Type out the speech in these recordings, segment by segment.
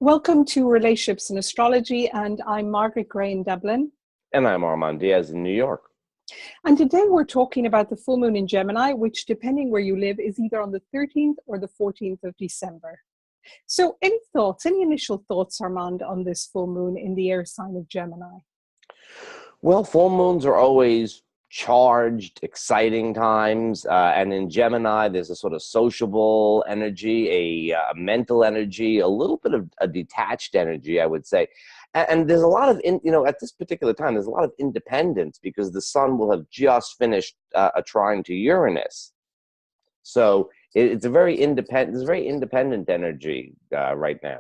Welcome to Relationships and Astrology, and I'm Margaret Gray in Dublin. And I'm Armand Diaz in New York. And today we're talking about the full moon in Gemini, which, depending where you live, is either on the 13th or the 14th of December. So any thoughts, any initial thoughts, Armand, on this full moon in the air sign of Gemini? Well, full moons are always charged, exciting times. And in Gemini, there's a sort of sociable energy, a mental energy, a little bit of a detached energy, I would say. And there's a lot of, at this particular time, there's a lot of independence because the sun will have just finished a trine to Uranus. So it's a very independent energy right now.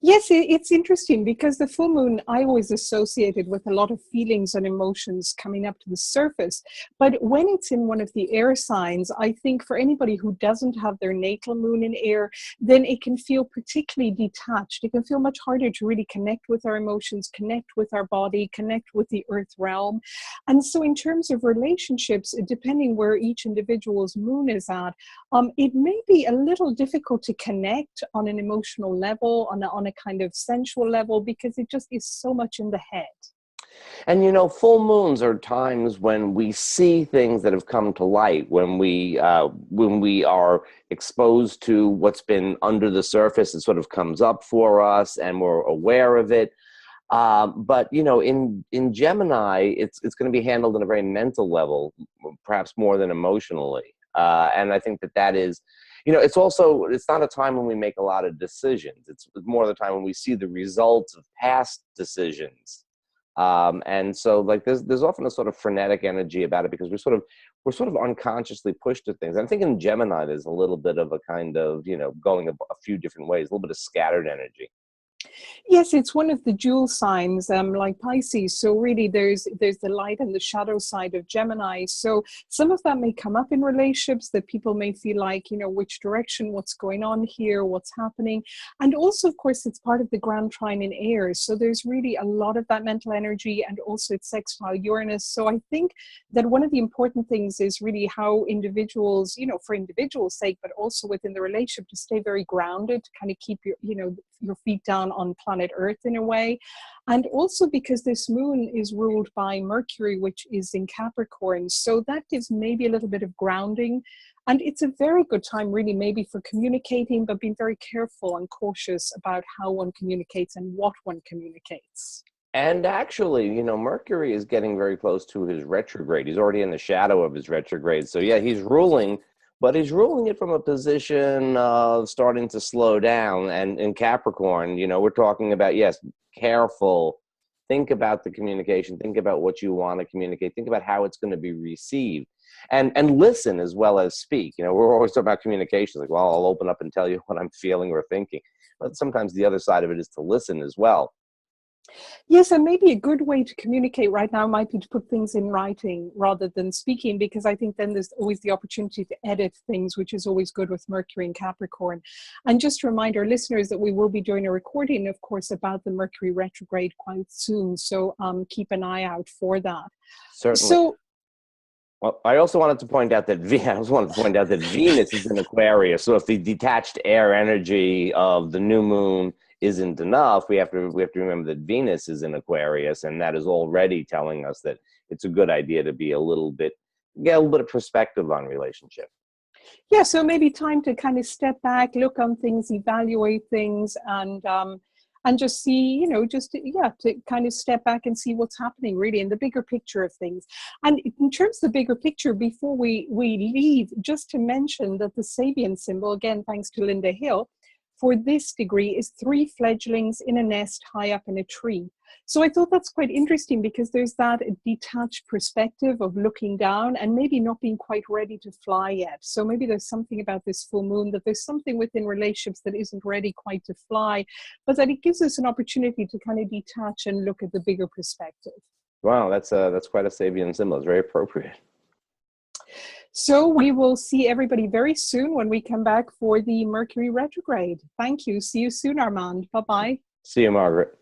Yes, it's interesting because the full moon I always associated with a lot of feelings and emotions coming up to the surface. But when it's in one of the air signs, I think for anybody who doesn't have their natal moon in air, then it can feel particularly detached. It can feel much harder to really connect with our emotions, connect with our body, connect with the earth realm. And so in terms of relationships, depending where each individual's moon is at, it may be a little difficult to connect on an emotional level, on a kind of sensual level, because it just is so much in the head. And full moons are times when we see things that have come to light, when we are exposed to what's been under the surface. It sort of comes up for us and we're aware of it. But in Gemini, it's going to be handled on a very mental level, perhaps more than emotionally. And I think that is, it's not a time when we make a lot of decisions. It's more the time when we see the results of past decisions. And so like there's often a sort of frenetic energy about it because we're sort of unconsciously pushed to things. And I think in Gemini, there's a little bit of a kind of, going a few different ways, a little bit of scattered energy. Yes, it's one of the dual signs, like Pisces. So really there's the light and the shadow side of Gemini. So some of that may come up in relationships, that people may feel like, which direction, what's going on here, what's happening. And also, of course, it's part of the grand trine in air. So there's really a lot of that mental energy, and also it's sextile Uranus. So I think that one of the important things is really how individuals, for individuals' sake, but also within the relationship, to stay very grounded, to kind of keep your feet down on planet Earth in a way. And also because this moon is ruled by Mercury, which is in Capricorn, so that gives maybe a little bit of grounding. And it's a very good time really maybe for communicating, but being very careful and cautious about how one communicates and what one communicates. And actually, Mercury is getting very close to his retrograde. He's already in the shadow of his retrograde. So yeah, he's ruling, but he's ruling it from a position of starting to slow down. And in Capricorn, we're talking about, yes, careful. Think about the communication. Think about what you want to communicate. Think about how it's going to be received. And listen as well as speak. We're always talking about communication. Like, well, I'll open up and tell you what I'm feeling or thinking. But sometimes the other side of it is to listen as well. Yes, and maybe a good way to communicate right now might be to put things in writing rather than speaking, because I think then there's always the opportunity to edit things, which is always good with Mercury and Capricorn. And just to remind our listeners that we will be doing a recording, of course, about the Mercury retrograde quite soon. So keep an eye out for that. Certainly. So, well, I also wanted to point out that Venus is in Aquarius. So if the detached air energy of the new moon isn't enough, we have to remember that Venus is in Aquarius, and that is already telling us that it's a good idea to be get a little bit of perspective on relationship. yeah, so maybe time to kind of step back, look on things, evaluate things, and just see, to kind of step back and see what's happening really in the bigger picture of things. And in terms of the bigger picture, before we leave, just to mention that the Sabian symbol, again, thanks to Linda Hill, for this degree is 3 fledglings in a nest high up in a tree. So I thought that's quite interesting because there's that detached perspective of looking down and maybe not being quite ready to fly yet. So maybe there's something about this full moon, that there's something within relationships that isn't ready quite to fly, but that it gives us an opportunity to kind of detach and look at the bigger perspective. Wow, that's quite a Sabian symbol. It's very appropriate. So we will see everybody very soon when we come back for the Mercury retrograde. Thank you. See you soon, Armand. Bye-bye. See you, Margaret.